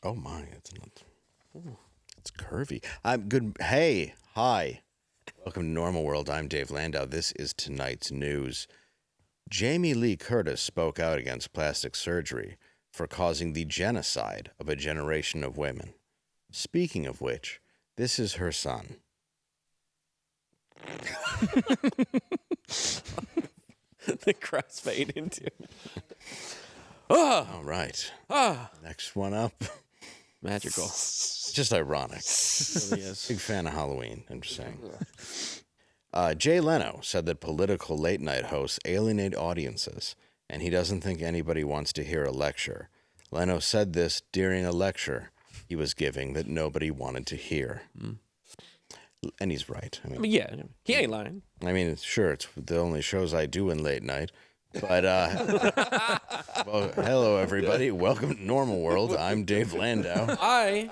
Oh my, it's not. It's curvy. I'm good. Hey, hi. Welcome to Normal World. I'm Dave Landau. This is tonight's news. Jamie Lee Curtis spoke out against plastic surgery for causing the genocide of a generation of women. Speaking of which, this is her son. The crossfade into. All right. Next one up. Magical. Just ironic. Really is. Big fan of Halloween, I'm just saying. Jay Leno said that political late-night hosts alienate audiences, and he doesn't think anybody wants to hear a lecture. Leno said this during a lecture he was giving that nobody wanted to hear. And he's right. I mean, Yeah, he ain't lying. I mean, sure, it's the only shows I do in late night. But, well, hello, everybody. Welcome to Normal World. I'm Dave Landau. I,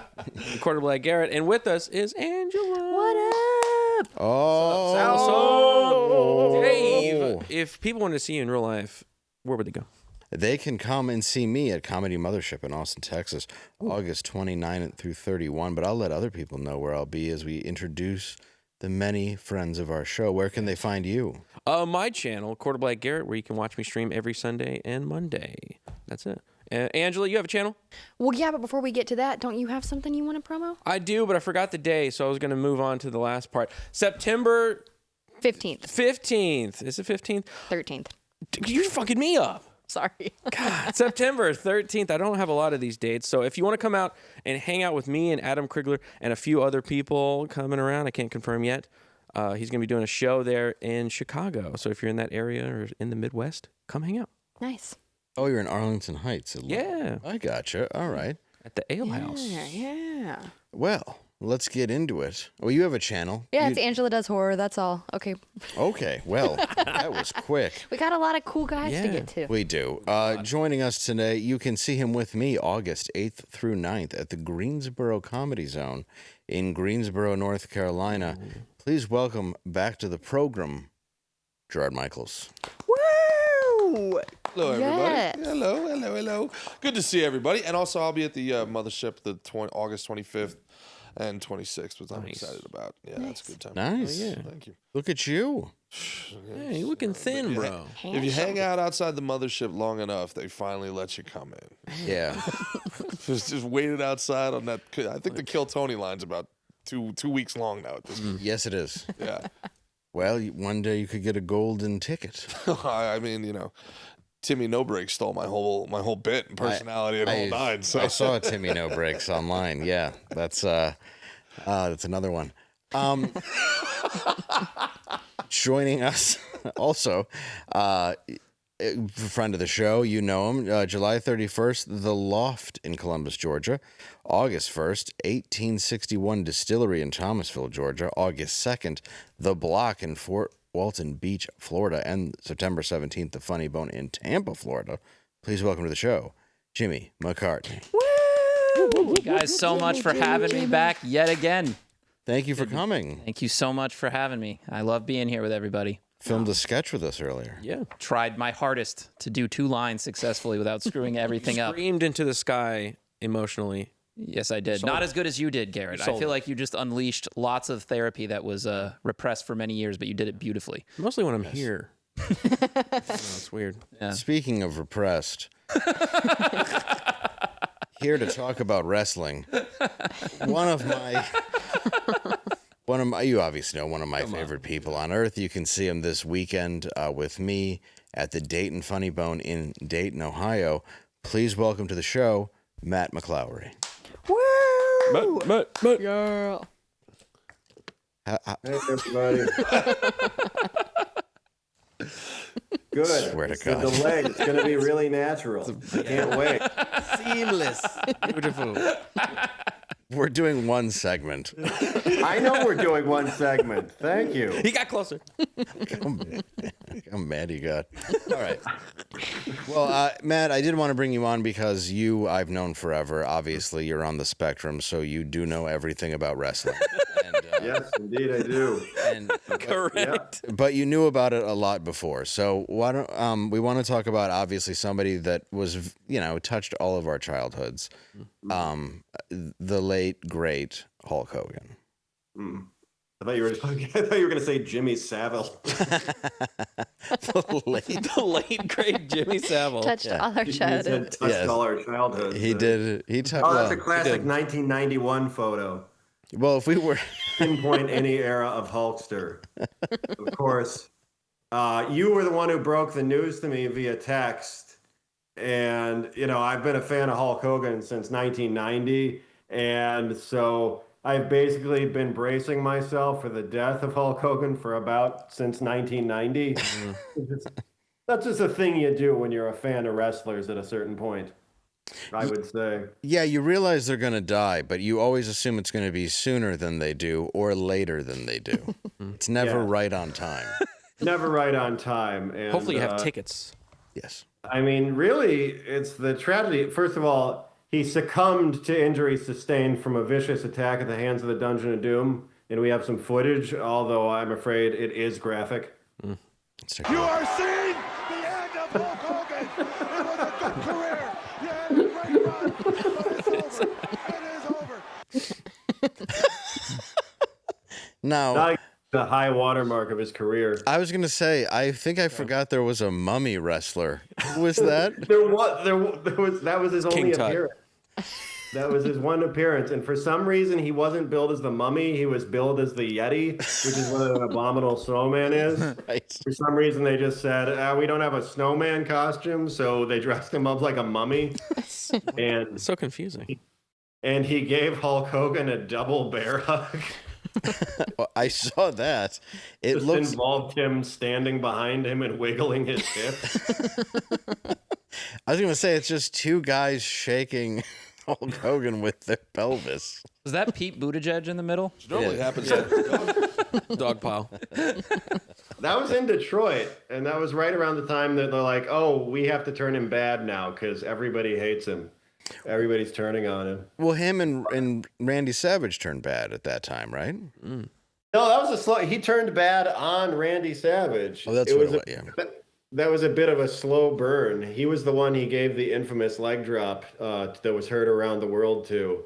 Recorder Black Garrett, and with us is Angela. What up? Oh. So, Dave, if people wanted to see you in real life, where would they go? They can come and see me at Comedy Mothership in Austin, Texas, August 29 through 31. But I'll let other people know where I'll be as we introduce the many friends of our show. Where can they find you? My channel, Recorder Black Garrett, where you can watch me stream every Sunday and Monday. That's it. Angela, you have a channel? Well, yeah, but before we get to that, don't you have something you want to promo? I do, but I forgot the day, so I was going to move on to the last part. September 15th. 15th. Is it 15th? 13th. You're fucking me up. Sorry. God, September 13th. I don't have a lot of these dates. So if you want to come out and hang out with me and Adam Krigler and a few other people coming around, I can't confirm yet. He's going to be doing a show there in Chicago. So if you're in that area or in the Midwest, come hang out. Nice. Oh, you're in Arlington Heights. Yeah. I gotcha. All right. At the Ale House. Yeah. Well, let's get into it. Well, you have a channel. Yeah, it's Angela Does Horror. That's all. Okay. Okay. Well, that was quick. We got a lot of cool guys to Yeah. get to. We do. Joining us today, you can see him with me August 8th through 9th at the Greensboro Comedy Zone in Greensboro, North Carolina. Please welcome back to the program, Gerard Michaels. Woo! Hello, everybody. Yes. Hello. Good to see everybody. And also, I'll be at the Mothership August 25th and 26th, which I'm excited about. Yeah, that's a good time. Nice. Oh, yeah. Thank you. Look at you. Hey, you're looking thin, bro. If you hang out outside the Mothership long enough, they finally let you come in. Yeah. just waited outside on that. I think the Kill Tony line's about two weeks long now at this point. Yes, it is. Yeah. Well, one day you could get a golden ticket. I mean, you know, Timmy No Break stole my whole bit and personality and whole nine. So I saw Timmy No Breaks online. Yeah, that's another one. Joining us also, a friend of the show, you know him, July 31st, The Loft in Columbus, Georgia. August 1st, 1861 Distillery in Thomasville, Georgia. August 2nd, The Block in Fort Walton Beach, Florida. And September 17th, The Funny Bone in Tampa, Florida. Please welcome to the show, Jimmy McCartney. Woo! Thank you guys so much for having me back yet again. Thank you for coming. Thank you so much for having me. I love being here with everybody. Filmed a sketch with us earlier. Yeah. Tried my hardest to do 2 lines successfully without screwing everything up. Screamed into the sky emotionally. Yes, I did. Not as good as you did, Garrett. I feel like you just unleashed lots of therapy that was repressed for many years, but you did it beautifully. Mostly when I'm here. It's weird. Yeah. Speaking of repressed, here to talk about wrestling, one of my, you obviously know one of my favorite people on earth. You can see him this weekend with me at the Dayton Funny Bone in Dayton, Ohio. Please welcome to the show, Matt McClowry. Woo! Matt. Yeah. Hey, everybody. Good. Swear to It's God. the delay. It's going to be really natural. I can't wait. Seamless. Beautiful. We're doing one segment. I know we're doing one segment. Thank you. He got closer. How mad you got. All right. Well, Matt, I did want to bring you on because I've known forever. Obviously, you're on the spectrum, so you do know everything about wrestling. And Yes, indeed I do. And Correct. but you knew about it a lot before. So why don't we want to talk about obviously somebody that was touched all of our childhoods, the late great Hulk Hogan. I thought you were going to say Jimmy Savile. The late great Jimmy Savile. Touched all our childhood. Touched all our childhood. He did. Oh, that's a classic 1991 photo. Well, if we were pinpoint any era of Hulkster, of course. You were the one who broke the news to me via text, and I've been a fan of Hulk Hogan since 1990, and so I've basically been bracing myself for the death of Hulk Hogan since 1990. That's just a thing you do when you're a fan of wrestlers at a certain point, I would say. Yeah, you realize they're going to die, but you always assume it's going to be sooner than they do or later than they do. It's never right on time. Never right on time. And, hopefully you have tickets. Yes. I mean, really, it's the tragedy. First of all, he succumbed to injuries sustained from a vicious attack at the hands of the Dungeon of Doom, and we have some footage, although I'm afraid it is graphic. You are seeing the end of Hulk Hogan. It was a good career. You had a great run, but it's over. It is over. Now, Not the high watermark of his career. I was going to say, I think I forgot there was a mummy wrestler. Who was that? That was his only King Tut. appearance. That was his one appearance, and for some reason he wasn't billed as the Mummy. He was billed as the Yeti, which is what an abominable snowman is. Right. For some reason they just said, we don't have a snowman costume, so they dressed him up like a mummy. And It's so confusing. and he gave Hulk Hogan a double bear hug. I saw that. It Just looks. involved him standing behind him and wiggling his hip. I was going to say it's just two guys shaking Hulk Hogan with their pelvis. Was that Pete Buttigieg in the middle? Normally happens. Dog pile. That was in Detroit, and that was right around the time that they're like, "Oh, we have to turn him bad now because everybody hates him. Everybody's turning on him." Well, him and Randy Savage turned bad at that time, right? No, that was he turned bad on Randy Savage. Oh, that's what it was. Yeah. That was a bit of a slow burn. He was the one he gave the infamous leg drop that was heard around the world to,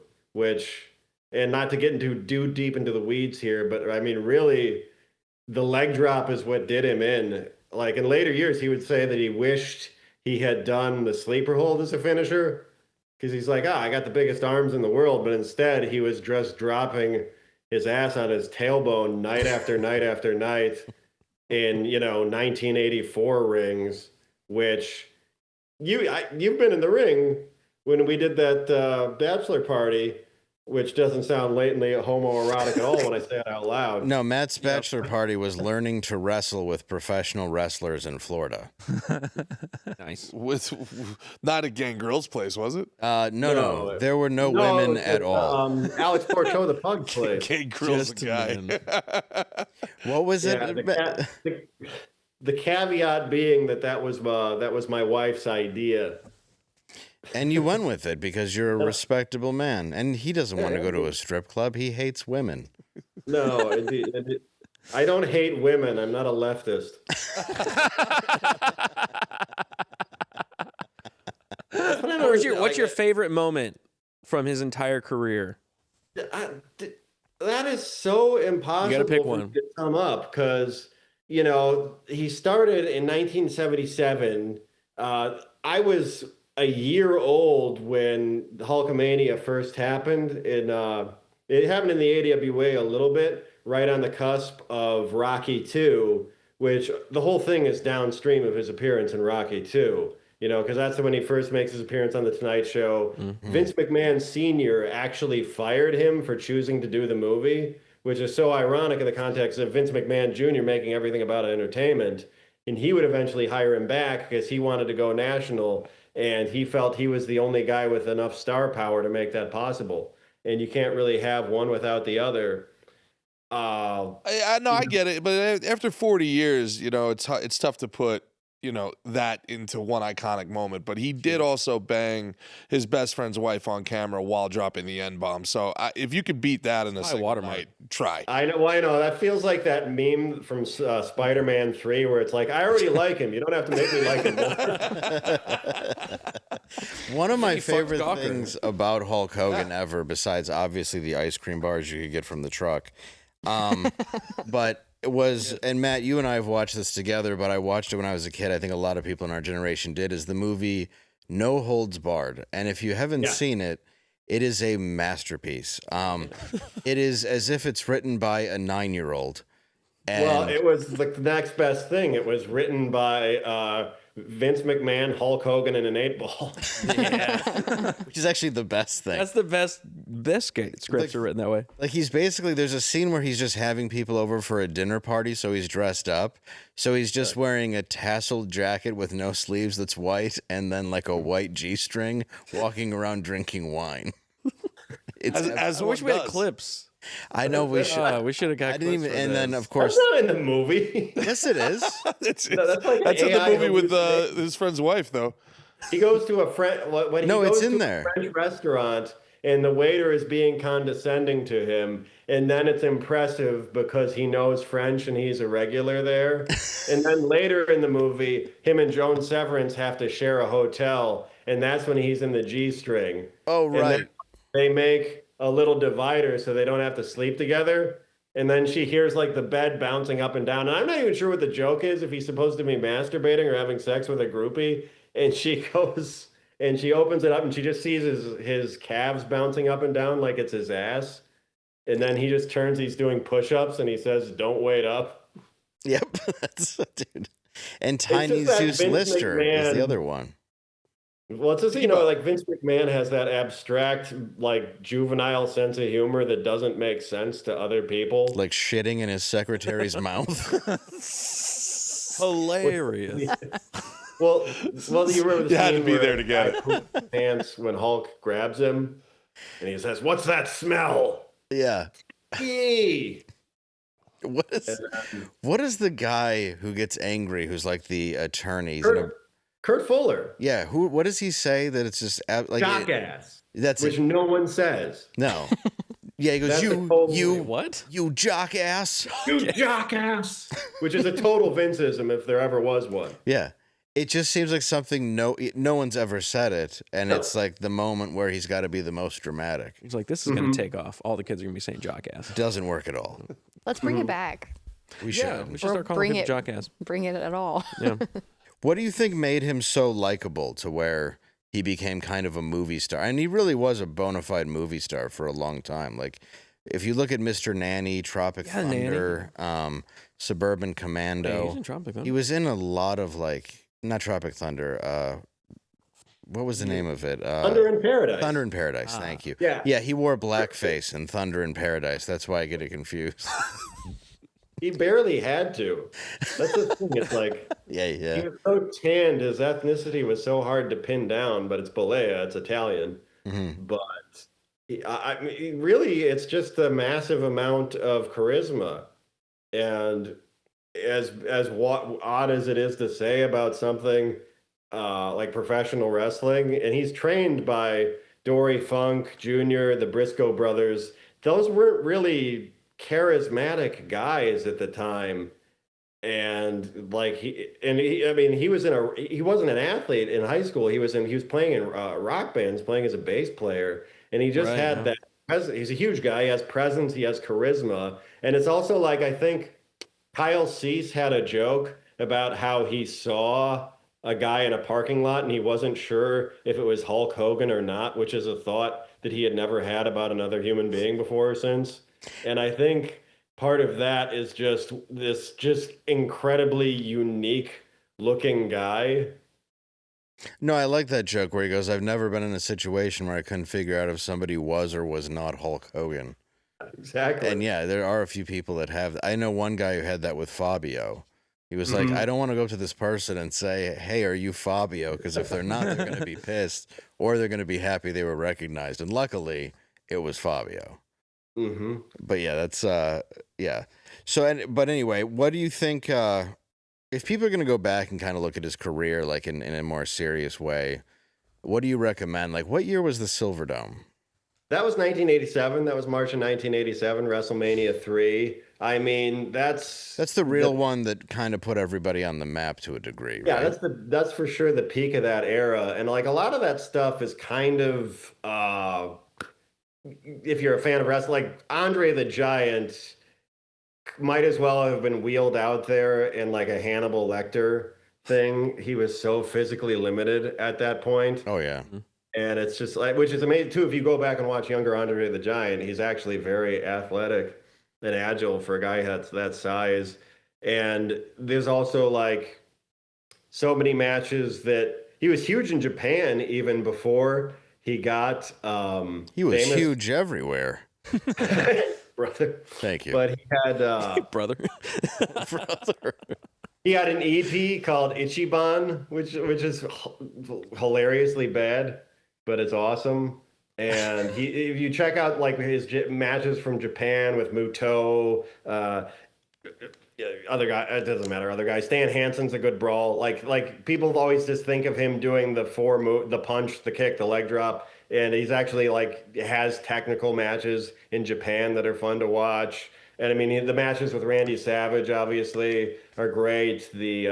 and not to get too deep into the weeds here, but I mean, really, the leg drop is what did him in. Like in later years, he would say that he wished he had done the sleeper hold as a finisher because he's like, I got the biggest arms in the world, but instead he was just dropping his ass on his tailbone night after night after night. In 1984 rings, which you've been in the ring when we did that bachelor party, which doesn't sound latently homoerotic at all when I say it out loud. No, Matt's bachelor party was learning to wrestle with professional wrestlers in Florida. Nice. With not at Gangrel's place, was it? No. There were no women at all. Alex Porto, the pug place. Gangrel's the guy. What was it? The caveat being that was my wife's idea. And you went with it because you're a respectable man. And he doesn't want to go to a strip club. He hates women. No, I don't hate women. I'm not a leftist. What's your favorite moment from his entire career? That is so impossible You gotta pick one. to sum up because, he started in 1977. I was a year old when Hulkamania first happened. It happened in the AWA a little bit, right on the cusp of Rocky II, which the whole thing is downstream of his appearance in Rocky II. Because that's when he first makes his appearance on The Tonight Show. Mm-hmm. Vince McMahon Sr. actually fired him for choosing to do the movie, which is so ironic in the context of Vince McMahon Jr. making everything about entertainment. And he would eventually hire him back because he wanted to go national, and he felt he was the only guy with enough star power to make that possible. And you can't really have one without the other. I know, I get it, but after 40 years, it's tough to put that into one iconic moment. But he did also bang his best friend's wife on camera while dropping the N-bomb. So if you could beat that in a single night, try. I know. That feels like that meme from Spider-Man 3 where it's like, I already like him. You don't have to make me like him more. One of my favorite things about Hulk Hogan ever, besides obviously the ice cream bars you could get from the truck, but it was, and Matt, you and I have watched this together, but I watched it when I was a kid. I think a lot of people in our generation did, is the movie No Holds Barred. And if you haven't seen it, it is a masterpiece. It is as if it's written by a 9-year-old. Well, it was the next best thing. It was written by Vince McMahon, Hulk Hogan, and an 8-ball. Yeah. Which is actually the best thing. That's the best scripts are written that way. Like he's basically, there's a scene where he's just having people over for a dinner party, so he's dressed up. So he's just wearing a tasseled jacket with no sleeves that's white, and then like a white G-string, walking around drinking wine. I wish we had clips. I know we should. We should have got. I didn't even. And then of course, that's not in the movie. Yes, it is. That's like in the movie with his friend's wife, though. He goes to a friend. It's in there. A French restaurant, and the waiter is being condescending to him, and then it's impressive because he knows French and he's a regular there. And then later in the movie, him and Joan Severance have to share a hotel, and that's when he's in the G-string. Oh, right. And they make a little divider so they don't have to sleep together. And then she hears like the bed bouncing up and down. And I'm not even sure what the joke is, if he's supposed to be masturbating or having sex with a groupie. And she goes and she opens it up and she just sees his calves bouncing up and down like it's his ass. And then he just turns, he's doing push-ups and he says, "Don't wait up." Yep. That's dude. And Tiny Zeus Lister is the other one. Well, it's just, like Vince McMahon has that abstract, like juvenile sense of humor that doesn't make sense to other people. Like shitting in his secretary's mouth. Hilarious. Well, you remember the you had scene to be where there to get it. his pants when Hulk grabs him and he says, "What's that smell?" Yeah. Yee! What is the guy who gets angry, who's like the attorney? Kurt Fuller. Yeah, what does he say? That it's just like jockass. That's which no one says. No. Yeah, he goes, what? You jockass. You jockass. Which is a total Vinceism if there ever was one. Yeah. It just seems like something no one's ever said it, and it's like the moment where he's got to be the most dramatic. He's like, this is going to take off. All the kids are going to be saying jockass. Doesn't work at all. Let's bring it back. We should. Yeah, we should start calling people jockass. Bring it at all. Yeah. What do you think made him so likable to where he became kind of a movie star? And he really was a bona fide movie star for a long time. Like, if you look at Mr. Nanny, Tropic Thunder, Suburban Commando, he's in Tropic Thunder. He was in a lot of not Tropic Thunder. What was the name of it? Thunder in Paradise. Thunder in Paradise. Thank you. Yeah. Yeah, he wore blackface in Thunder in Paradise. That's why I get it confused. He barely had to. That's the thing. It's like, yeah. He was so tanned, his ethnicity was so hard to pin down, but it's Balea, it's Italian. Mm-hmm. But I mean, really, it's just a massive amount of charisma. And as odd as it is to say about something like professional wrestling, and he's trained by Dory Funk Jr., the Briscoe brothers, those weren't really charismatic guys at the time. And he wasn't an athlete in high school. He was playing in rock bands, playing as a bass player, and he just had that. He's a huge guy. He has presence. He has charisma, and it's also like, I think Kyle Cease had a joke about how he saw a guy in a parking lot and he wasn't sure if it was Hulk Hogan or not, which is a thought that he had never had about another human being before or since. And I think part of that is just this incredibly unique looking guy. No, I like that joke where he goes, "I've never been in a situation where I couldn't figure out if somebody was or was not Hulk Hogan." Exactly. And yeah, there are a few people that have. I know one guy who had that with Fabio. He was like, I don't want to go up to this person and say, "Hey, are you Fabio?" Because if they're not, they're going to be pissed, or they're going to be happy they were recognized. And luckily, it was Fabio. Mm-hmm. But yeah, that's yeah. So, but anyway, what do you think? If people are going to go back and kind of look at his career, like in a more serious way, what do you recommend? Like, what year was the Silverdome? That was 1987. That was March of 1987, WrestleMania III. I mean, that's the real one that kind of put everybody on the map to a degree, yeah, right? that's for sure the peak of that era. And like a lot of that stuff is kind of if you're a fan of wrestling, like Andre the Giant might as well have been wheeled out there in like a Hannibal Lecter thing. He was so physically limited at that point. Oh, yeah. And it's just like, which is amazing too. If you go back and watch younger Andre the Giant, he's actually very athletic and agile for a guy that's that size. And there's also like so many matches that he was huge in Japan even before he got He was famous. huge everywhere. Brother. Thank you. But he had Brother. Brother. he had an EP called Ichiban, which is hilariously bad, but it's awesome. And if you check out like his matches from Japan with Muto, other guy, it doesn't matter. Other guys, Stan Hansen's a good brawl. Like people always just think of him doing the the punch, the kick, the leg drop, and he's actually like has technical matches in Japan that are fun to watch. And I mean, the matches with Randy Savage obviously are great. The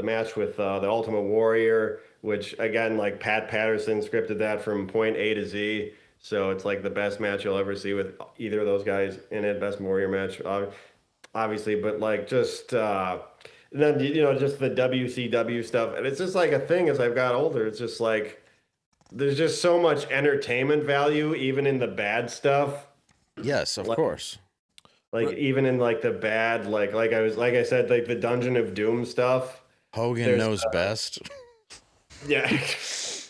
match with the Ultimate Warrior, which again, like Pat Patterson scripted that from point A to Z. So it's like the best match you'll ever see with either of those guys in it. Best Warrior match, obviously, but like just then just the WCW stuff, and it's just like a thing. As I've got older, it's just like there's just so much entertainment value, even in the bad stuff. Yes, of course. Like even in like the bad, like I said, like the Dungeon of Doom stuff. Hogan knows best. Yeah.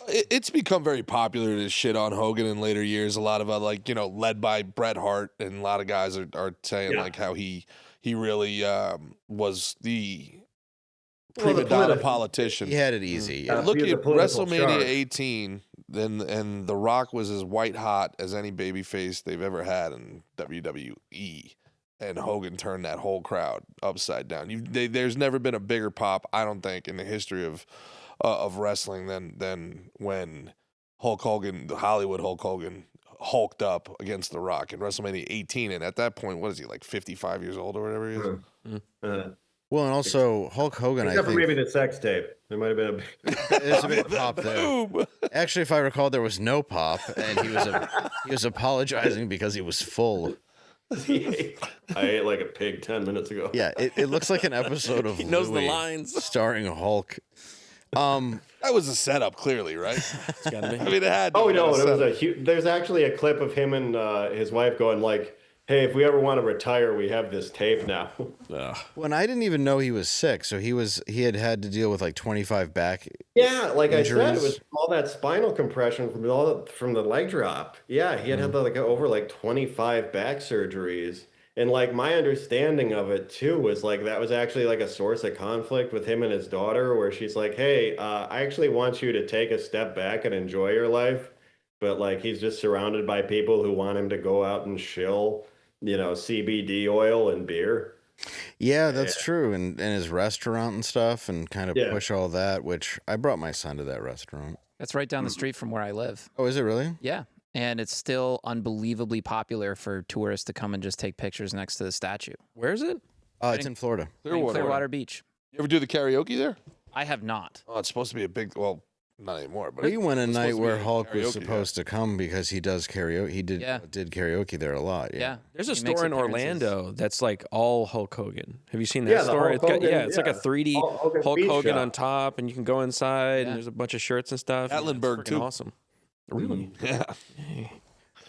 It's become very popular to shit on Hogan in later years. A lot of led by Bret Hart, and a lot of guys are saying like how he really was the prima donna politician. He had it easy. Yeah. Look at WrestleMania star. 18, and The Rock was as white hot as any babyface they've ever had in WWE. And Hogan turned that whole crowd upside down. There's never been a bigger pop, I don't think, in the history of wrestling than when Hulk Hogan, the Hollywood Hulk Hogan, hulked up against The Rock in WrestleMania 18. And at that point, what is he, like 55 years old or whatever he is? Well, and also Hulk Hogan, Except I think. for maybe the sex tape. There might have been There's a big pop there. Actually, if I recall, there was no pop, and he was apologizing because he was full. I ate like a pig 10 minutes ago. Yeah, it looks like an episode of He knows the Louie lines. starring Hulk. That was a setup, clearly, right? It's gotta be. I mean, it had. Oh no, it was a huge. There's actually a clip of him and his wife going like, "Hey, if we ever want to retire, we have this tape now." When I didn't even know he was sick, so he had to deal with like 25 back. Yeah, like injuries. I said, it was all that spinal compression from the leg drop. Yeah, he had like over like 25 back surgeries. And like my understanding of it too was like that was actually like a source of conflict with him and his daughter, where she's like, "Hey, I actually want you to take a step back and enjoy your life," but like he's just surrounded by people who want him to go out and shill, CBD oil and beer. Yeah, that's true. And his restaurant and stuff, and kind of Yeah. push all that, which I brought my son to that restaurant. That's right down the street from where I live. Oh, is it really? Yeah. And it's still unbelievably popular for tourists to come and just take pictures next to the statue. Where is it? It's in Florida. Clearwater Beach. You ever do the karaoke there? I have not. Oh, it's supposed to be a big. Well, not anymore. But We went a it's night supposed to where be a Hulk was karaoke, supposed to come because he does karaoke. He did karaoke there a lot. Yeah. There's a He makes store in appearances. Orlando that's like all Hulk Hogan. Have you seen that Yeah, the store? Hulk Hogan, It's like a 3D Hulk Hulk Beach Hogan shop. on top, and you can go inside, Yeah. and there's a bunch of shirts and stuff. Gatlinburg, It's freaking too. Awesome. Really? Yeah.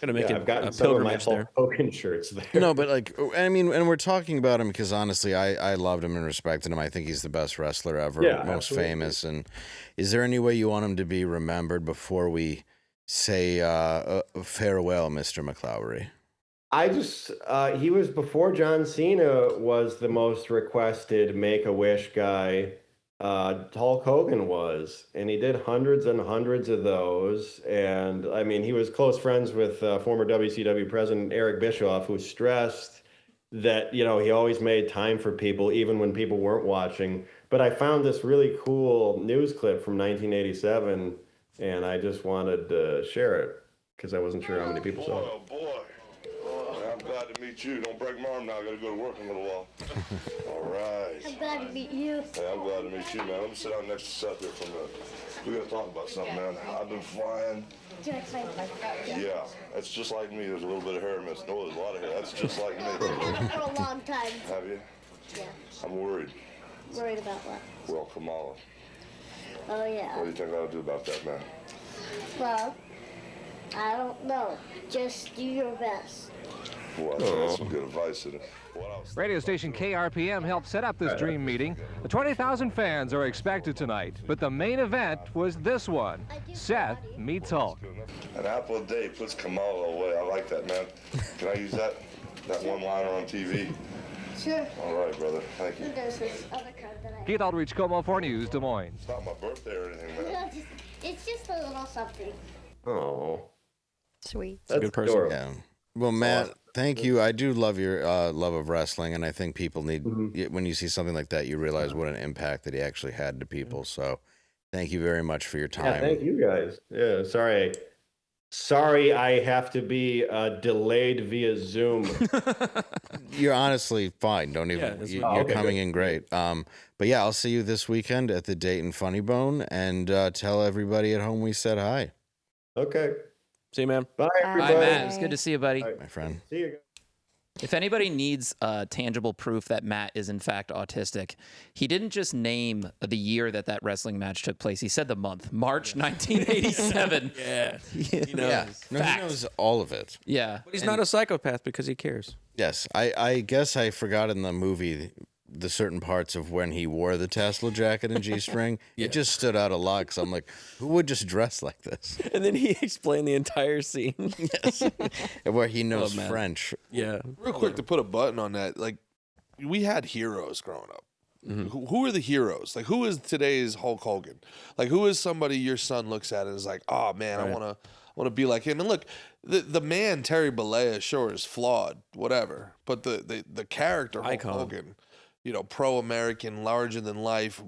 Gonna make I've a gotten some of my pilgrimage Hulk there. Hogan shirts there. No, but like, I mean, and we're talking about him because honestly, I loved him and respected him. I think he's the best wrestler ever, Yeah, most absolutely. famous. And is there any way you want him to be remembered before we say farewell, Mr. McClowry? I just he was before John Cena was the most requested Make-A-Wish guy. Hulk Hogan was, and he did hundreds and hundreds of those. And I mean, he was close friends with former WCW president Eric Bischoff, who stressed that, he always made time for people, even when people weren't watching. But I found this really cool news clip from 1987, and I just wanted to share it because I wasn't sure how many people saw it. Oh, boy. I'm glad to meet you. Don't break my arm now. I got to go to work in a little while. All right. I'm glad to meet you. Hey, I'm glad to meet you, man. Let me sit down next to Seth here for a minute. We got to talk about something, man. I've been flying. Yeah, that's just like me. There's a little bit of hair missing. No, there's a lot of hair. That's just like me. For a long time. Have you? Yeah. I'm worried. Worried about what? Well, Kamala. Oh, yeah. What do you think I ought to do about that, man? Well, I don't know. Just do your best. Well, that's some good advice. Radio station KRPM helped set up this dream meeting. The 20,000 fans are expected tonight, but the main event was this one. Seth meets Hulk. An apple a day puts Kamala away. I like that, man. Can I use that one-liner on TV? Sure. All right, brother. Thank you. There's this other card that I... Keith Aldrich, Como 4 News, Des Moines. It's not my birthday or anything, man. No, it's just a little something. Oh, Sweet. that's good person. adorable. Yeah. Well, Matt, thank you. I do love your love of wrestling, and I think people need, when you see something like that, you realize what an impact that he actually had to people. So thank you very much for your time. Yeah, thank you guys. Yeah, sorry I have to be delayed via Zoom. You're honestly fine. Don't even. that's You're okay, coming good. in great. But yeah, I'll see you this weekend at the Dayton Funny Bone, and tell everybody at home we said hi, Okay. See you, man. Bye, Bye, everybody. Bye, Matt. It's good to see you, buddy. Bye. my friend. See you guys. If anybody needs tangible proof that Matt is in fact autistic, he didn't just name the year that wrestling match took place. He said the month, March 1987. Yeah. You know, Yeah, no, he facts. knows all of it. Yeah. But he's not a psychopath because he cares. Yes, I guess I forgot in the movie the certain parts of when he wore the tassel jacket and G-string. It just stood out a lot because I'm like, who would just dress like this? And then he explained the entire scene. Yes, where he knows man. French. Yeah. Real quick to put a button on that, like we had heroes growing up. Who are the heroes? Like who is today's Hulk Hogan? Like who is somebody your son looks at and is like, oh man, I want to be like him. And look, the man Terry Bollea sure is flawed, whatever, but the character Hulk Icon. Hogan, pro-American, larger than life,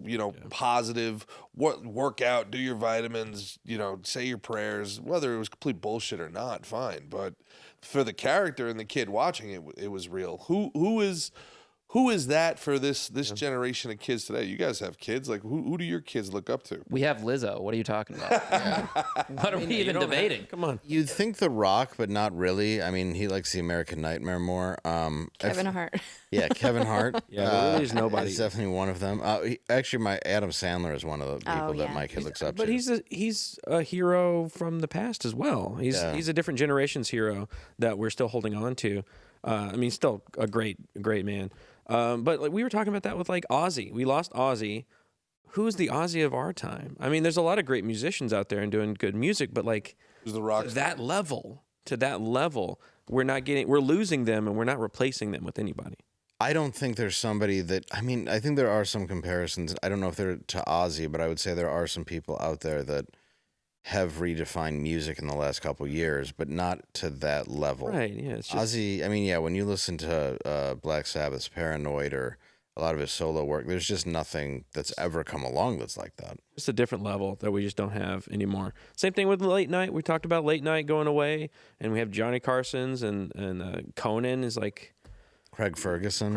positive, work out, do your vitamins, say your prayers, whether it was complete bullshit or not, fine. But for the character and the kid watching it, it was real. Who is that for this generation of kids today? You guys have kids. Like, who do your kids look up to? We have Lizzo. What are you talking about? What are we even debating? Come on. You'd think The Rock, but not really. I mean, he likes the American Nightmare more. Kevin Hart. Yeah, Kevin Hart. Yeah, there really is nobody. He's definitely one of them. Actually, my Adam Sandler is one of the people that yeah. my kid looks up But to. he's a hero from the past as well. He's a different generation's hero that we're still holding on to. Still a great man. But like we were talking about that with like Ozzy. We lost Ozzy. Who's the Ozzy of our time? I mean, there's a lot of great musicians out there and doing good music, but like Who's the Rock? to that level, we're losing them and we're not replacing them with anybody. I don't think there's somebody that. I mean, I think there are some comparisons. I don't know if they're to Ozzy, but I would say there are some people out there that have redefined music in the last couple of years, but not to that level. Right? Yeah. It's just, Ozzy, I mean, yeah, when you listen to Black Sabbath's Paranoid or a lot of his solo work, there's just nothing that's ever come along that's like that. It's a different level that we just don't have anymore. Same thing with late night. We talked about late night going away, and we have Johnny Carson's and Conan is like Craig Ferguson.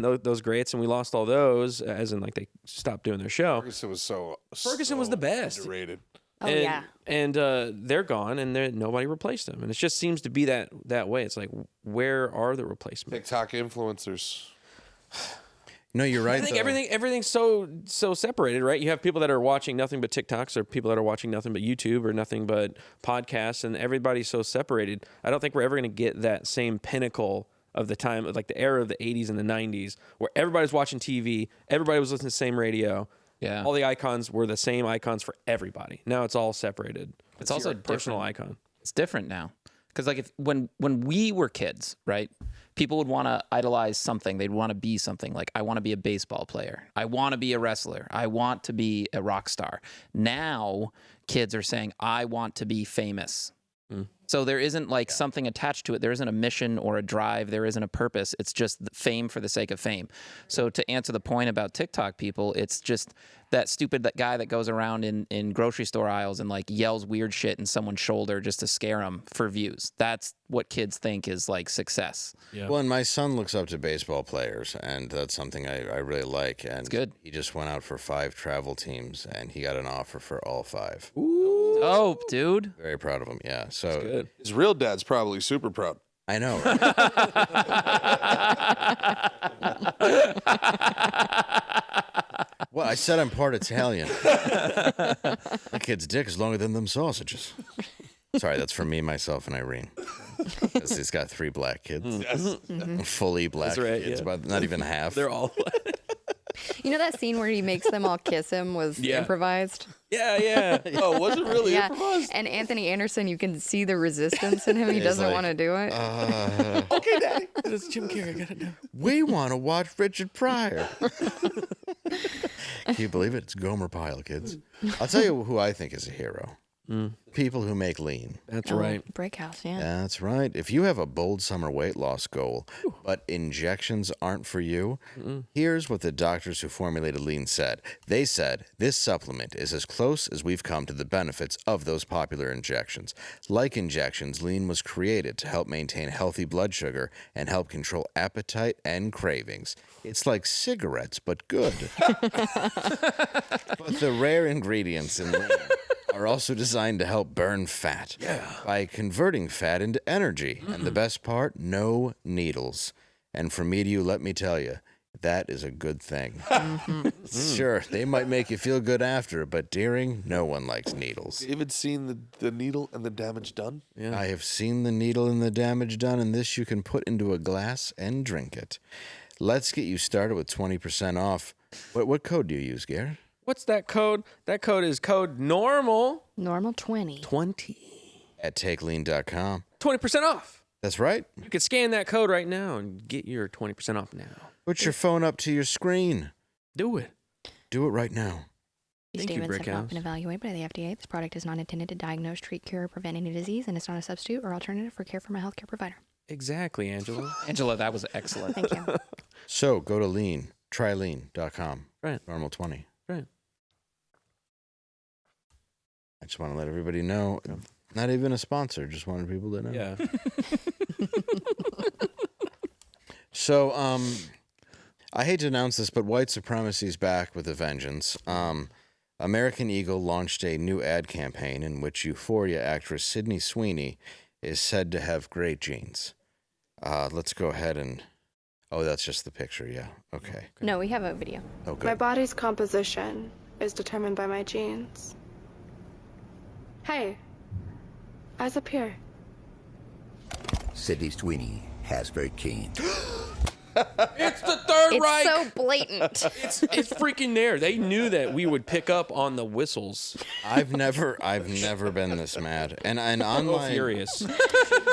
Those greats, and we lost all those, as in like they stopped doing their show. Ferguson was Ferguson was the best. underrated. Oh, yeah. And they're gone, and nobody replaced them. And it just seems to be that way. It's like, where are the replacements? TikTok influencers. No, you're right. I think though. everything's so separated, right? You have people that are watching nothing but TikToks, or people that are watching nothing but YouTube, or nothing but podcasts, and everybody's so separated. I don't think we're ever going to get that same pinnacle of the time, like the era of the 80s and the 90s, where everybody's watching TV, everybody was listening to the same radio. Yeah. All the icons were the same icons for everybody. Now it's all separated. It's also your personal different. icon. It's different now. Because like when we were kids, right? People would want to idolize something. They'd want to be something. Like, I want to be a baseball player. I want to be a wrestler. I want to be a rock star. Now kids are saying, I want to be famous. So there isn't like something attached to it. There isn't a mission or a drive. There isn't a purpose. It's just fame for the sake of fame. So to answer the point about TikTok people, it's just that guy that goes around in grocery store aisles and like yells weird shit in someone's shoulder just to scare them for views. That's what kids think is like success. Yeah. Well, and my son looks up to baseball players, and that's something I really like. And it's good. He just went out for 5 travel teams, and he got an offer for all 5. Oh, dude. Very proud of him. Yeah. So Good. His real dad's probably super proud. I know. Right? Well, I said I'm part Italian. That kid's dick is longer than them sausages. Sorry, that's for me, myself, and Irene. 'Cause he's got 3 black kids. Fully black kids, but not even half. They're all. You know that scene where he makes them all kiss him was improvised? Yeah. Oh, was it really improvised? And Anthony Anderson, you can see the resistance in him. He doesn't like, want to do it. Okay, Daddy. It's Jim Carrey. Gotta do. We want to watch Richard Pryor. Can you believe it? It's Gomer Pyle, kids. I'll tell you who I think is a hero. People who make lean. That's right. Breakhouse, yeah. That's right. If you have a bold summer weight loss goal, but injections aren't for you, here's what the doctors who formulated lean said. They said, this supplement is as close as we've come to the benefits of those popular injections. Like injections, lean was created to help maintain healthy blood sugar and help control appetite and cravings. It's like cigarettes, but good. But the rare ingredients in lean are also designed to help burn fat by converting fat into energy. And the best part, no needles. And from me to you, let me tell you, that is a good thing. Sure, they might make you feel good after, but during, no one likes needles. David seen the needle and the damage done? Yeah. I have seen the needle and the damage done, and this you can put into a glass and drink it. Let's get you started with 20% off. What code do you use, Garrett? What's that code? That code is code normal. Normal 20. 20. At takelean.com. 20% off. That's right. You can scan that code right now and get your 20% off now. Put your phone up to your screen. Do it. Do it right now. These Thank you, statements have not Brickhouse. been evaluated by the FDA. This product is not intended to diagnose, treat, cure, or prevent any disease, and it's not a substitute or alternative for care from a healthcare provider. Exactly, Angela. Angela, that was excellent. Thank you. So go to trylean.com. Right. Normal 20. Right. I just want to let everybody know. Not even a sponsor. Just wanted people to know. Yeah. So, I hate to announce this, but white supremacy is back with a vengeance. American Eagle launched a new ad campaign in which Euphoria actress Sydney Sweeney is said to have great genes. Let's go ahead and... Oh, that's just the picture, yeah. Okay. No, we have a video. Oh, good. My body's composition is determined by my genes. Hey, eyes up here. Sydney Sweeney has great genes. It's the Third It's Reich. so blatant. It's freaking there. They knew that we would pick up on the whistles. I've never been this mad. And So online... furious.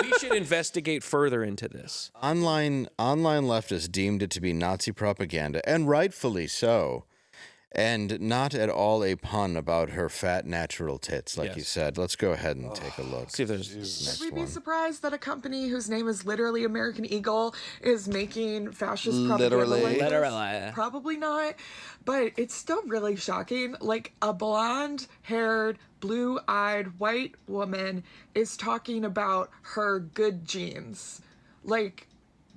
We should investigate further into this. Online leftists deemed it to be Nazi propaganda, and rightfully so, and not at all a pun about her fat natural tits, like you said. Let's go ahead and take a look. See if there's Next Should we be one. surprised that a company whose name is literally American Eagle is making fascist Literally. propaganda? like this? Literally. Probably not, but it's still really shocking. Like a blonde-haired, blue-eyed white woman is talking about her good genes. Like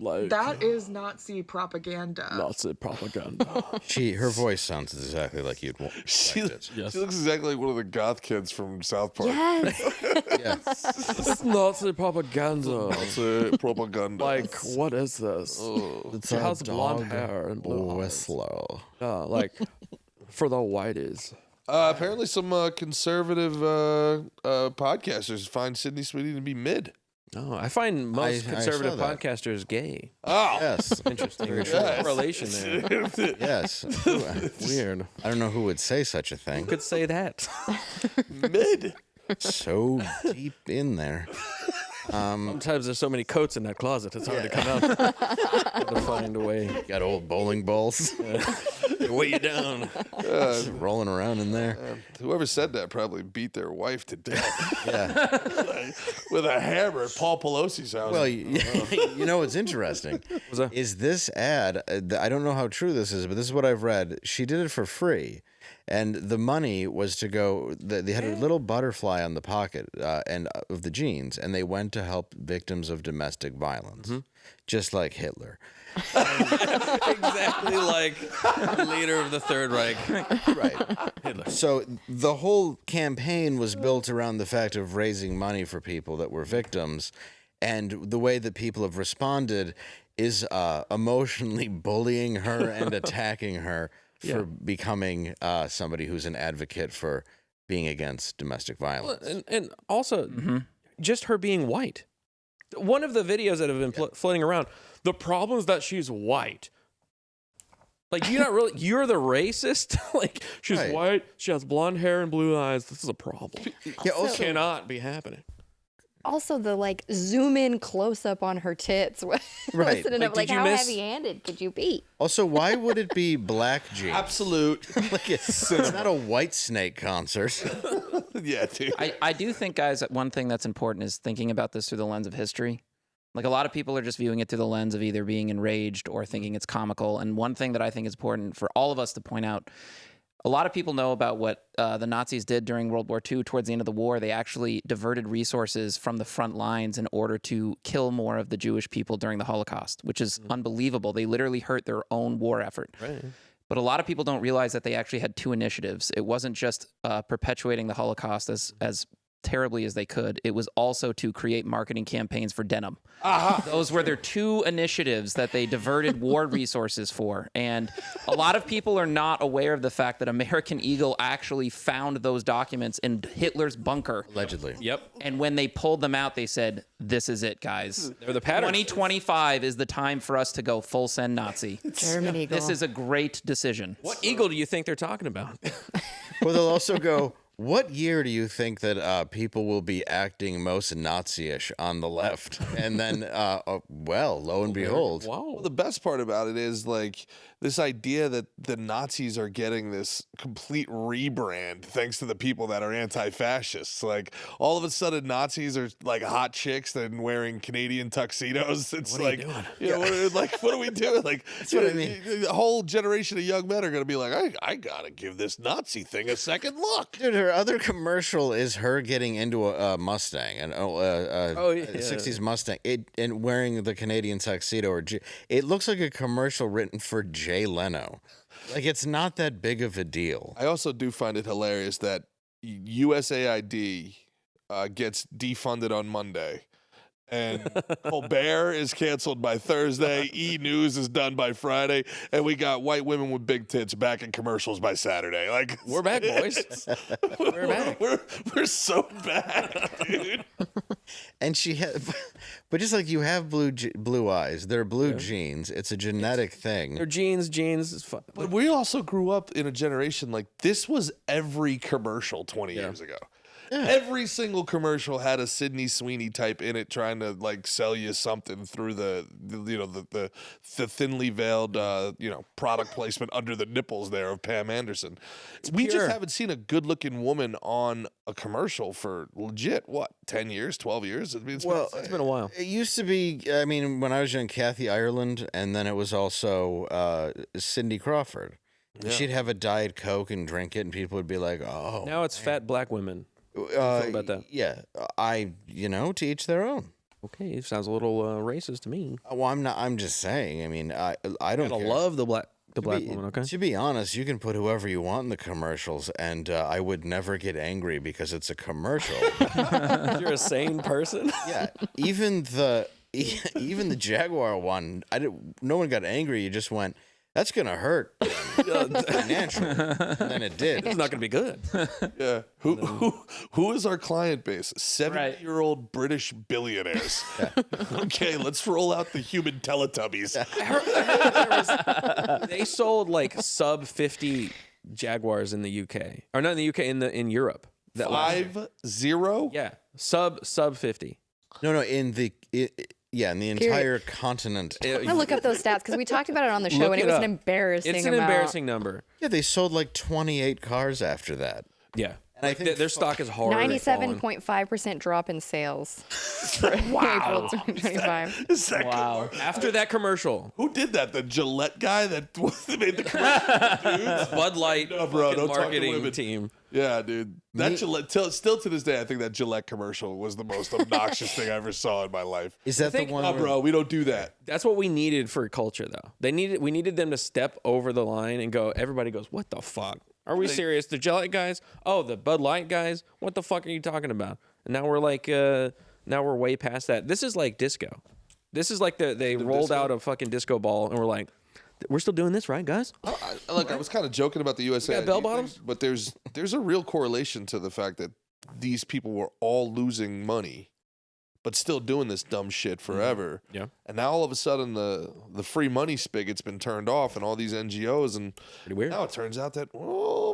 that is Nazi propaganda. Nazi propaganda. Her voice sounds exactly like you'd want. She looks exactly like one of the goth kids from South Park. Yes. It's Nazi propaganda. Nazi propaganda. Like, what is this? It's She has blonde hair and blue eyes. Whistler. Like, for the whiteys. Apparently, some conservative podcasters find Sydney Sweeney to be mid. Oh, I find most I conservative saw that. podcasters gay. Oh, Yes. Interesting. There's a correlation there. Yes. Weird. I don't know who would say such a thing. Who could say that? mid. So deep in there. Sometimes there's so many coats in that closet, it's hard to come out. To find a way. Got old bowling balls. They weigh you down. Just rolling around in there. Whoever said that probably beat their wife to death. Yeah. With a hammer at Paul Pelosi's house. Well, you know what's interesting is this ad. I don't know how true this is, but this is what I've read. She did it for free, and the money was to go. They had a little butterfly on the pocket and of the jeans, and they went to help victims of domestic violence, just like Hitler. Exactly like the leader of the Third Reich. Right. Hitler. So the whole campaign was built around the fact of raising money for people that were victims, and the way that people have responded is emotionally bullying her and attacking her for becoming somebody who's an advocate for being against domestic violence. And also, just her being white. One of the videos that have been floating around, the problem is that she's white. Like, you're the racist? Like, she's white, she has blonde hair and blue eyes. This is a problem. Yeah, also cannot be happening. Also, the like zoom in close up on her tits. Right. Like how heavy handed could you be? Also, why would it be black jeans? Absolute. Like it's not a White Snake concert. Yeah, dude. I do think, guys, that one thing that's important is thinking about this through the lens of history. Like, a lot of people are just viewing it through the lens of either being enraged or thinking it's comical. And one thing that I think is important for all of us to point out, a lot of people know about what the Nazis did during World War II. Towards the end of the war, they actually diverted resources from the front lines in order to kill more of the Jewish people during the Holocaust, which is unbelievable. They literally hurt their own war effort. Right. But a lot of people don't realize that they actually had two initiatives. It wasn't just perpetuating the Holocaust as terribly as they could. It was also to create marketing campaigns for denim. Those were their two initiatives that they diverted war resources for. And a lot of people are not aware of the fact that American Eagle actually found those documents in Hitler's bunker. Allegedly. Yep. And when they pulled them out, they said, this is it, guys. They're the pattern. 2025 is the time for us to go full send Nazi. German Eagle. This is a great decision. What eagle do you think they're talking about? Well, they'll also go, what year do you think that people will be acting most Nazi-ish on the left? And then, well, lo and behold. Wow. Well, the best part about it is like this idea that the Nazis are getting this complete rebrand thanks to the people that are anti-fascists. Like, all of a sudden, Nazis are like hot chicks that are wearing Canadian tuxedos. It's What are like, you doing? you know, what are we doing? Like, That's what I mean. The whole generation of young men are going to be like, I got to give this Nazi thing a second look. Dude, her other commercial is her getting into a Mustang, a 60s Mustang, and wearing the Canadian tuxedo. It looks like a commercial written for Jay Leno. Like, it's not that big of a deal. I also do find it hilarious that USAID gets defunded on Monday. And Colbert is canceled by Thursday. E! News is done by Friday. And we got white women with big tits back in commercials by Saturday. Like, We're back, boys. We're back. We're so back, dude. And she had, but just like you have blue eyes, they're blue jeans. It's a genetic thing. They're jeans. It's fun. But we also grew up in a generation like this was every commercial 20 years ago. Yeah. Every single commercial had a Sydney Sweeney type in it trying to like sell you something through the thinly veiled product placement under the nipples there of Pam Anderson. We just haven't seen a good looking woman on a commercial for legit 10 years, 12 years? I mean, it's been a while. It used to be, I mean, when I was young, Kathy Ireland, and then it was also Cindy Crawford. Yeah. She'd have a Diet Coke and drink it, and people would be like, "Oh." Now it's fat black women. How do you feel about that? Yeah, to each their own. Okay, it sounds a little racist to me. Well, I'm not. I'm just saying. I mean, I don't care. Love the black woman. Okay. To be honest, you can put whoever you want in the commercials, and I would never get angry because it's a commercial. You're a sane person. Yeah, even the Jaguar one, no one got angry. You just went, that's gonna hurt financially, and then it did. It's not gonna be good. Yeah. Who is our client base? 70-year-old British billionaires. Yeah. Okay, let's roll out the human Teletubbies. They sold like sub 50 Jaguars in the UK, or not in the UK, in Europe. 50? Yeah, sub 50. No, in the entire continent. I'm gonna look up those stats because we talked about it on the show, Look and it it was up. an embarrassing. It's an embarrassing number. Yeah, they sold like 28 cars after that. Yeah. And I think their stock is horrible. 97.5% drop in sales for April 2025. Wow. After that commercial. Who did that? The Gillette guy that made the commercial? Dude? Bud Light No, bro, don't talk to marketing women. team. Yeah, dude. That Gillette, still to this day, I think that Gillette commercial was the most obnoxious thing I ever saw in my life. Is that the one? Oh, bro, we don't do that. That's what we needed for culture, though. We needed them to step over the line and go. Everybody goes, "What the fuck? Are we serious? The Gillette guys? Oh, the Bud Light guys? What the fuck are you talking about?" And now we're like, now we're way past that. This is like disco. This is like they rolled disco? out a fucking disco ball, and we're like, we're still doing this, right, guys? Look, I was kind of joking about the USA, got bell bottoms? but there's a real correlation to the fact that these people were all losing money, but still doing this dumb shit forever. Yeah. And now all of a sudden the free money spigot's been turned off, and all these NGOs, and Pretty weird. now it turns out that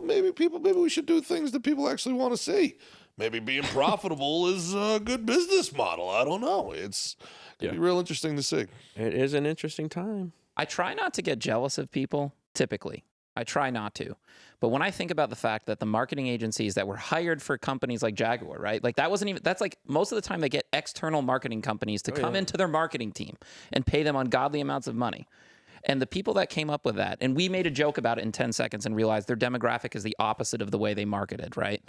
maybe we should do things that people actually want to see. Maybe being profitable is a good business model. I don't know. It's gonna be real interesting to see. It is an interesting time. I try not to get jealous of people, typically. I try not to. But when I think about the fact that the marketing agencies that were hired for companies like Jaguar, right? Like that's like most of the time they get external marketing companies to come into their marketing team and pay them ungodly amounts of money. And the people that came up with that, and we made a joke about it in 10 seconds and realized their demographic is the opposite of the way they marketed, right?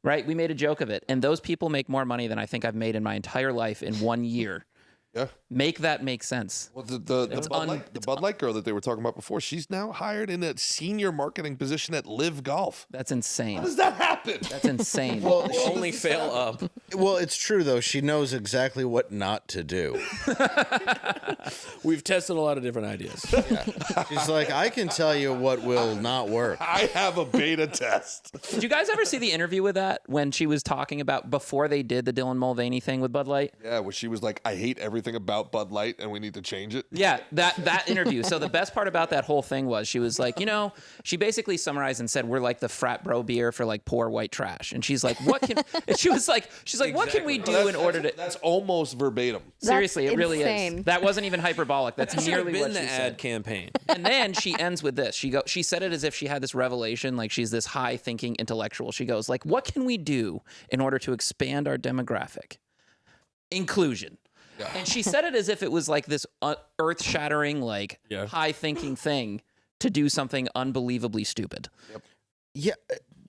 Right? We made a joke of it. And those people make more money than I think I've made in my entire life in 1 year. Yeah. Make that make sense. Well, the Bud Light girl that they were talking about before, she's now hired in a senior marketing position at Live Golf. That's insane. How does that happen? That's insane. Well, Only fail up. Well, it's true though. She knows exactly what not to do. We've tested a lot of different ideas. She's like, I can tell you what will not work. I have a beta test. Did you guys ever see the interview with that when she was talking about before they did the Dylan Mulvaney thing with Bud Light? Yeah, where she was like, I hate everything about Bud Light and we need to change it. Yeah, that interview. So the best part about that whole thing was she was like, she basically summarized and said, we're like the frat bro beer for like poor white trash. And she's like, and she's like, what can we do in order to? That's almost verbatim. Seriously, it really insane. is. That wasn't even hyperbolic. That's That should have nearly been what the she ad said. campaign. And then she ends with this. She said it as if she had this revelation, like she's this high thinking intellectual. She goes like, what can we do in order to expand our demographic? Inclusion. Yeah. And she said it as if it was like this earth shattering, like high thinking thing to do something unbelievably stupid. Yep. Yeah.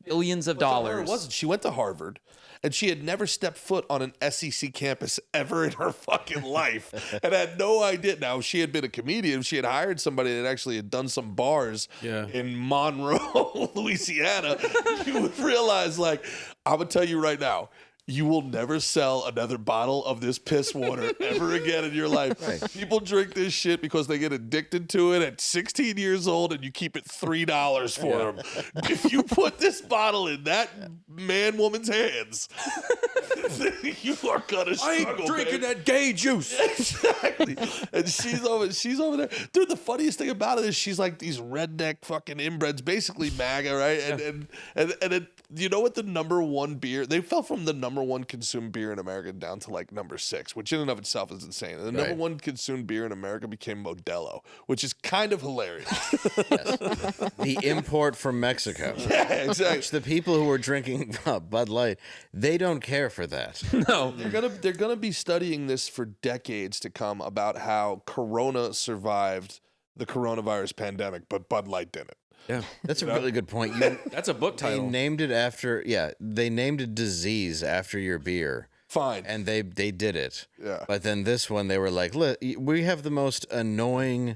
Billions of dollars. It wasn't. She went to Harvard, and she had never stepped foot on an SEC campus ever in her fucking life, and had no idea. Now, she had been a comedian. She had hired somebody that actually had done some bars in Monroe, Louisiana. You would realize, like, I'm gonna tell you right now, you will never sell another bottle of this piss water ever again in your life. Right. People drink this shit because they get addicted to it at 16 years old, and you keep it $3 for them. If you put this bottle in that woman's hands, you are gonna struggle. I ain't drinking that gay juice. Exactly. And she's over there. Dude, the funniest thing about it is she's like these redneck fucking inbreds, basically MAGA, right? And then you know what the number one beer? They fell from the number one consumed beer in America down to like number 6, which in and of itself is insane. And the number one consumed beer in America became Modelo, which is kind of hilarious. The import from Mexico. Yeah, exactly. Which the people who are drinking Bud Light, they don't care for that. No. They're gonna be studying this for decades to come about how Corona survived the coronavirus pandemic, but Bud Light didn't. Yeah, that's a really good point. That's a book title. They named it after, they named a disease after your beer. Fine. And they did it. Yeah. But then this one, they were like, we have the most annoying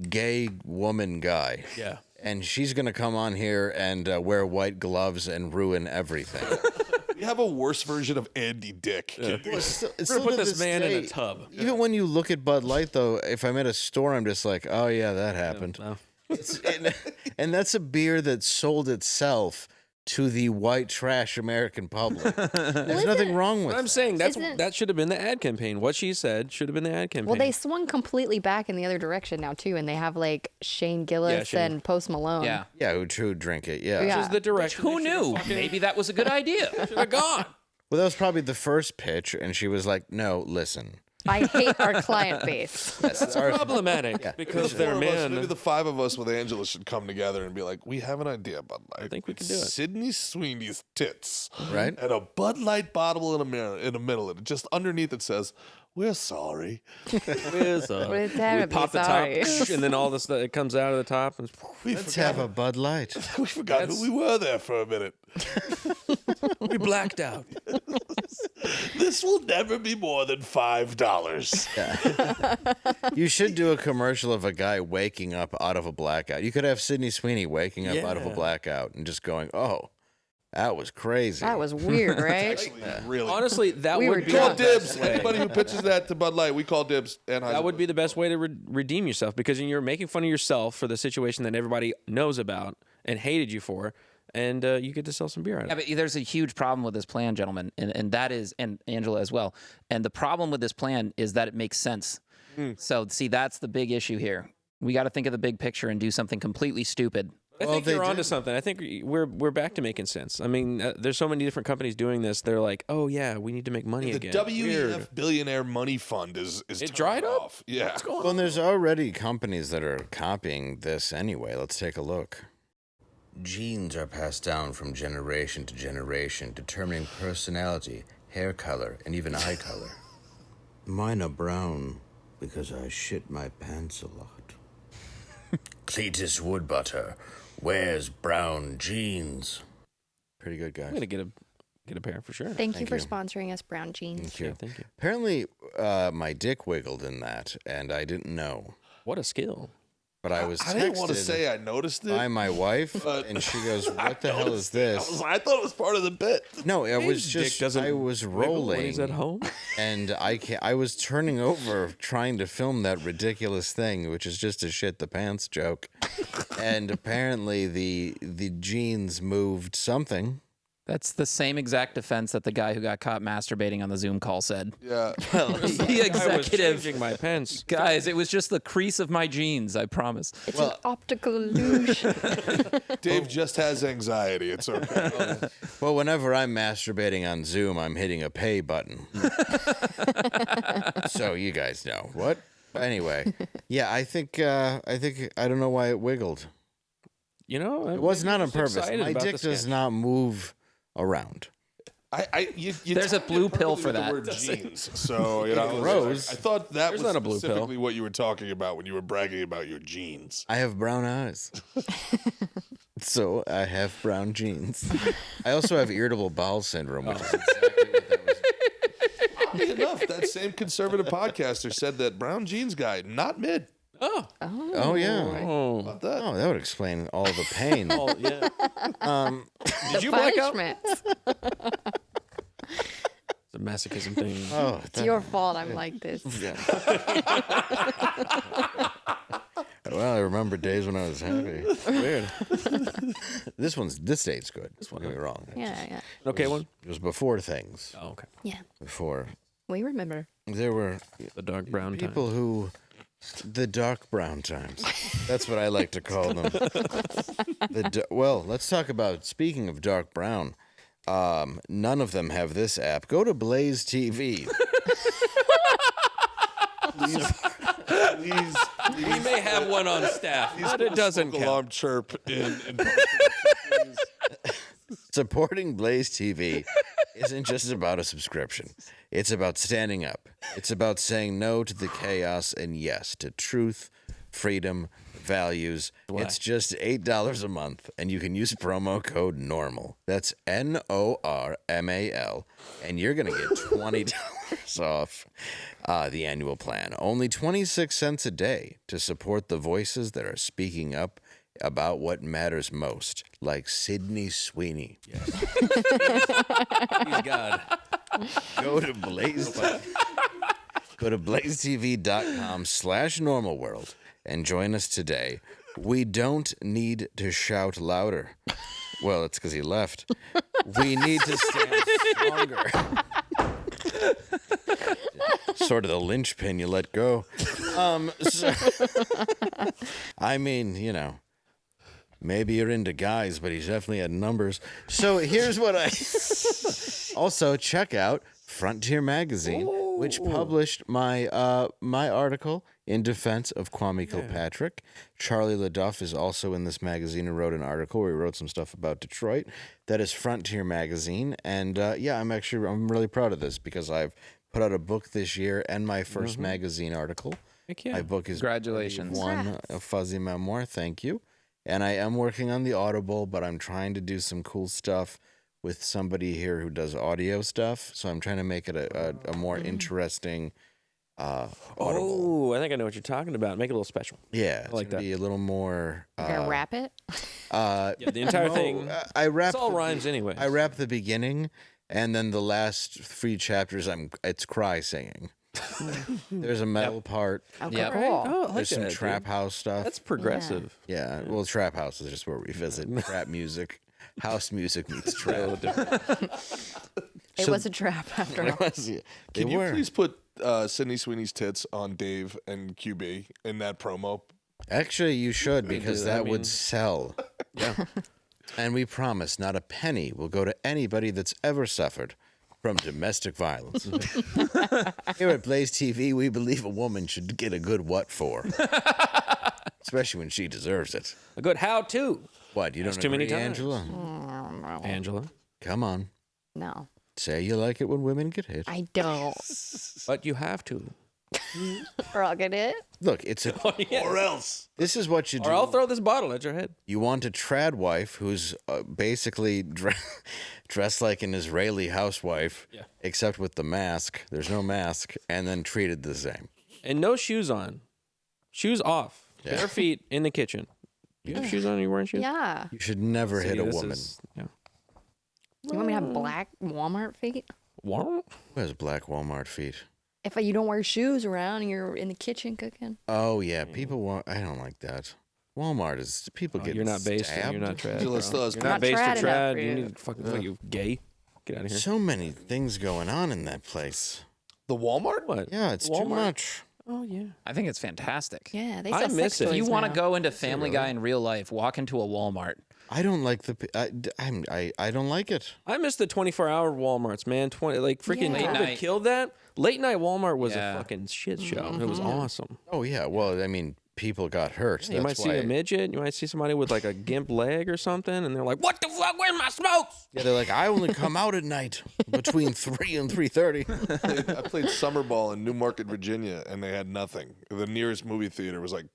gay woman guy. Yeah. And she's going to come on here and wear white gloves and ruin everything. We have a worse version of Andy Dick. Yeah. Well, it's We're still gonna put to this man in a tub. Even when you look at Bud Light, though, if I'm at a store, I'm just like, oh, yeah, that happened. No. And that's a beer that sold itself to the white trash American public. There's nothing wrong with What I'm that. saying, that should have been the ad campaign. What she said should have been the ad campaign. Well, they swung completely back in the other direction now too, and they have like Shane Gillis and Post Malone. Yeah. Yeah, who drink it, yeah. Which is the direction. Who knew? Maybe that was a good idea. Should have gone. Well, that was probably the first pitch, and she was like, "No, listen." I hate our client base. It's problematic because they're men. Maybe the 5 of us with Angela should come together and be like, we have an idea, Bud Light. I think we can do it. Sydney Sweeney's tits. Right. And a Bud Light bottle in the middle. And just underneath it says, we're sorry. We're We terribly pop the sorry. top, and then all this it comes out of the top. And Let's have a Bud Light. We forgot who we were there for a minute. we blacked out. This will never be more than $5. You should do a commercial of a guy waking up out of a blackout. You could have Sydney Sweeney waking up out of a blackout and just going, "Oh, that was crazy." That was weird, right? Really. Honestly, that We would were be Call the best dibs. way. Anybody who pitches that to Bud Light, we call dibs. That would be the best way to redeem yourself because you're making fun of yourself for the situation that everybody knows about and hated you for, and you get to sell some beer out of Yeah, it. but there's a huge problem with this plan, gentlemen, and that is, and Angela as well. And the problem with this plan is that it makes sense. So, see, that's the big issue here. We got to think of the big picture and do something completely stupid. I think you're onto something. I think we're back to making sense. I mean, there's so many different companies doing this. They're like, oh yeah, we need to make money the again. WEF Billionaire Money Fund is It dried up? off. Yeah. What's going Well, on? and there's already companies that are copying this anyway. Let's take a look. Genes are passed down from generation to generation, determining personality, hair color, and even eye color. Mine are brown because I shit my pants a lot. Cletus Woodbutter wears brown jeans. Pretty good, guys. I'm gonna get a pair for sure. Thank you for sponsoring us, Brown Jeans. Thank you. Yeah, thank you. Apparently, my dick wiggled in that, and I didn't know. What a skill! But I was I didn't want to texted say I noticed it. by my wife, but and she goes, "What the hell is this?" I thought it was part of the bit. No, it was His dick just doesn't I was wiggle rolling. when he's at home. And I was turning over trying to film that ridiculous thing, which is just a shit the pants joke. And apparently the jeans moved something. That's the same exact defense that the guy who got caught masturbating on the Zoom call said. Yeah. The I was executive. changing my pants. Guys, it was just the crease of my jeans, I promise. It's an optical illusion. Dave just has anxiety. It's okay. Well, whenever I'm masturbating on Zoom, I'm hitting a pay button. So you guys know what. Anyway, yeah, I think I don't know why it wiggled. You know, It was not on purpose. excited My about dick this does sketch. not move around. You There's a timed blue it pill perfectly for with the that. word jeans. So you know, Rose. I thought that There's was not a blue pill. specifically what you were talking about when you were bragging about your jeans. I have brown eyes. So I have brown jeans. I also have irritable bowel syndrome, which is exactly what that was. Oddly enough, that same conservative podcaster said that brown jeans guy, not mid. Oh yeah. Oh, About that. Oh, that would explain all the pain. oh yeah. Did you black out? punishments. It's a masochism thing. Oh, It's your fault I'm like this. yeah. Well, I remember days when I was happy. Weird. This date's good. Don't get me wrong. Yeah. Okay, one. It was before things. Oh, okay. Yeah. Before We remember. there were The dark brown time. people who, the dark brown times. That's what I like to call them. Well, let's talk about. Speaking of dark brown, none of them have this app. Go to Blaze TV. Please, We may have one on staff, but it doesn't count. alarm chirp in Supporting Blaze TV isn't just about a subscription. It's about standing up. It's about saying no to the chaos and yes to truth, freedom, values. It's just $8 a month, and you can use promo code NORMAL. That's NORMAL, and you're going to get $20 off the annual plan. Only 26 cents a day to support the voices that are speaking up about what matters most, like Sydney Sweeney. Yes. He's God. Go to blazetv.com/normalworld and join us today. We don't need to shout louder. Well, it's because he left. We need to stand stronger. Sort of the linchpin you let go. I mean, you know, Maybe you're into guys, but he's definitely had numbers. So here's what I... Also, check out Frontier Magazine, which published my my article in defense of Kwame Kilpatrick. Charlie LaDuff is also in this magazine and wrote an article where he wrote some stuff about Detroit. That is Frontier Magazine. And I'm really proud of this because I've put out a book this year and my first magazine article. Heck yeah. My book is Congratulations. a fuzzy memoir. Thank you. And I am working on the Audible, but I'm trying to do some cool stuff with somebody here who does audio stuff. So I'm trying to make it a more interesting Audible. Oh, I think I know what you're talking about. Make it a little special. Yeah, I like that. Be a little more. You're gonna wrap it? Yeah, the entire thing. I wrap. It's all rhymes anyway. I wrap the beginning, and then the last 3 chapters. It's cry singing. There's a metal part. Okay, Yep. cool. Oh, I like There's some that, trap dude. house stuff. That's progressive. Yeah, well, trap house is just where we visit. Trap music, house music meets trap. It was a trap after all. Can you please put Sydney Sweeney's tits on Dave and QB in that promo? Actually, you should because that. that would sell. Yeah. And we promise not a penny will go to anybody that's ever suffered from domestic violence. Here at Blaze TV, we believe a woman should get a good what for. Especially when she deserves it. A good how-to. What, you don't That's too many agree, times. Angela? Angela. Come on. No, Say you like it when women get hit. I don't. But you have to. Or I'll get it. Look, it's a... Or else. This is what you do. Or I'll throw this bottle at your head. You want a trad wife who's basically dressed like an Israeli housewife, except with the mask. There's no mask, and then treated the same. And no shoes on. Shoes off. Yeah. Bare feet in the kitchen. You have shoes on? Are you wearing shoes? Yeah. You should never hit a this woman. Yeah. You want me to have black Walmart feet? What? Who has black Walmart feet? If you don't wear shoes around and you're in the kitchen cooking. Oh, yeah. People want... I don't like that. Walmart is... People get You're not based. stabbed. You're not trad. Angela still has You're not based trad to enough trad. for You you. need to fucking... What, you gay? Get out of here. So many things going on in that place. The Walmart? What? Yeah, it's too Walmart? much. Oh, yeah. I think it's fantastic. Yeah, they I sell miss sex it. toys If you want to now. go into Family Guy in real life, walk into a Walmart. I don't like the... I don't like it. I miss the 24-hour Walmarts, man. Freaking Yeah. COVID Late night. killed that. Late night Walmart was Yeah. a fucking shit show. It was awesome. Oh, yeah. Well, I mean, people got hurt. You might see a midget. You might see somebody with like a gimp leg or something, and they're like, "What the fuck? Where's my smokes?" Yeah, they're like, I only come out at night between 3 and 3:30. I played summer ball in Newmarket, Virginia, and they had nothing. The nearest movie theater was like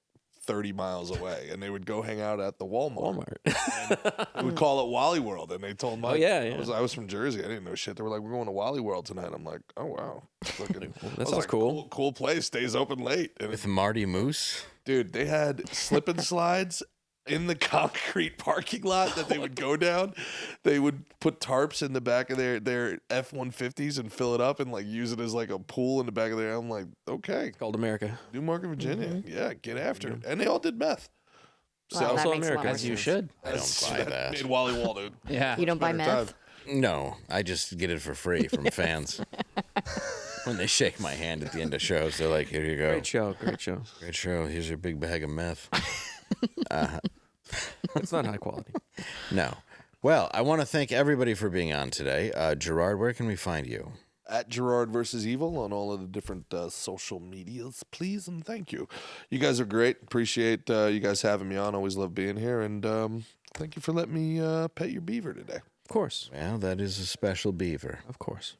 30 miles away, and they would go hang out at the Walmart. We would call it Wally World, and they told me, Oh, yeah. I was from Jersey. I didn't know shit. They were like, we're going to Wally World tonight. I'm like, oh, wow. That sounds cool. Cool place. Stays open late. And With Marty Moose. dude, they had slip and slides in the concrete parking lot that they would go down. They would put tarps in the back of their F-150s and fill it up and like use it as like a pool in the back of there. I'm like, okay, It's called America. Newmarket, Virginia. Yeah, get after it. And they all did meth. Wow, that also makes a lot America. more As you sense. should. I don't buy that. Made Wally Wall, dude. Yeah. You don't buy Better meth? time. No, I just get it for free from fans. When they shake my hand at the end of shows, they're like, here you go. Great show. Great show. Great show. Here's your big bag of meth. It's not high quality. No. Well, I want to thank everybody for being on today. Gerard, where can we find you? At Gerard versus Evil on all of the different social medias, please and thank you. You guys are great. Appreciate you guys having me on. Always love being here. And thank you for letting me pet your beaver today. Of course. Well, that is a special beaver. Of course.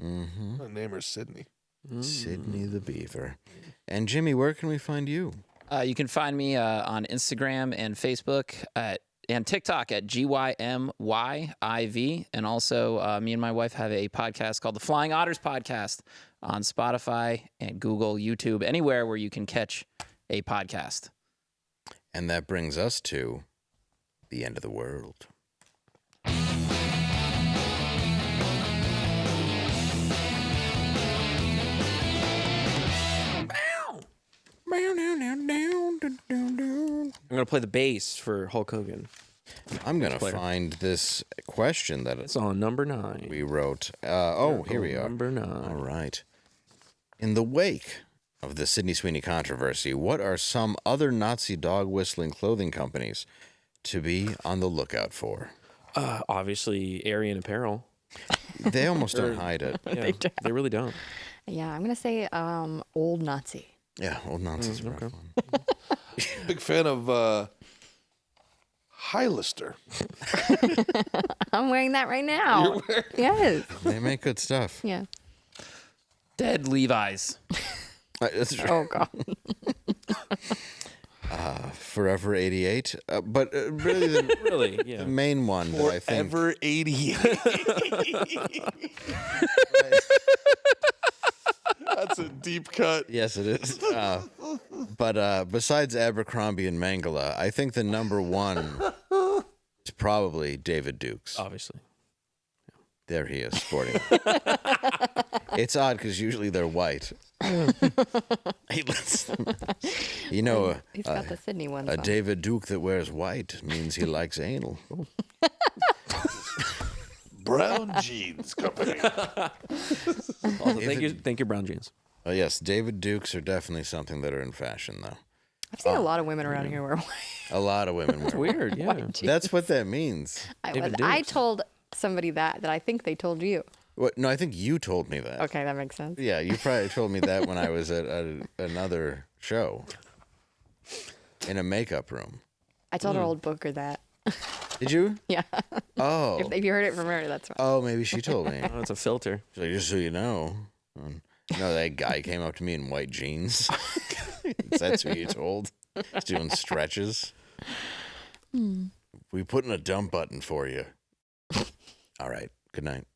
Mm-hmm. My name is Sydney. Sydney the Beaver. And Jimmy, where can we find you? You can find me on Instagram and Facebook and TikTok at GYMYIV. And also, me and my wife have a podcast called the Flying Otters Podcast on Spotify and Google, YouTube, anywhere where you can catch a podcast. And that brings us to the end of the world. I'm gonna play the bass for Hulk Hogan. I'm going to find this question that It's on number 9. we wrote. Here we are. Number 9. All right. In the wake of the Sydney Sweeney controversy, what are some other Nazi dog whistling clothing companies to be on the lookout for? Obviously, Aryan apparel. They almost don't hide it. Yeah, they really don't. Yeah, I'm gonna say old Nazi. Yeah, old Nazis are okay. fun. Big fan of Highlaster. I'm wearing that right now. Yes. They make good stuff. Yeah. Dead Levi's. That's true. Oh God. Forever 88. But really, the main one that I think. Forever 88. That's a deep cut. Yes, it is. But besides Abercrombie and Mangala, I think the number one is probably David Dukes. Obviously. There he is, sporting. It's odd because usually they're white. He lets them, you know, He's got the Sydney ones. a David Duke that wears white means he likes anal. Brown Jeans Company. Also, thank you, Brown Jeans. Oh yes, David Dukes are definitely something that are in fashion, though. I've seen a lot of women around here wear white. A lot of women wear white. Weird, yeah. That's what that means. I told somebody that I think they told you. What? No, I think you told me that. Okay, that makes sense. Yeah, you probably told me that when I was at another show in a makeup room. I told our old booker that. Did you? Yeah. Oh. If you heard it from her, that's fine. Oh, maybe she told me. Oh, it's a filter. She's like, just so you know. That guy came up to me in white jeans. That's who you told. He's doing stretches. We put in a dump button for you. All right. Good night.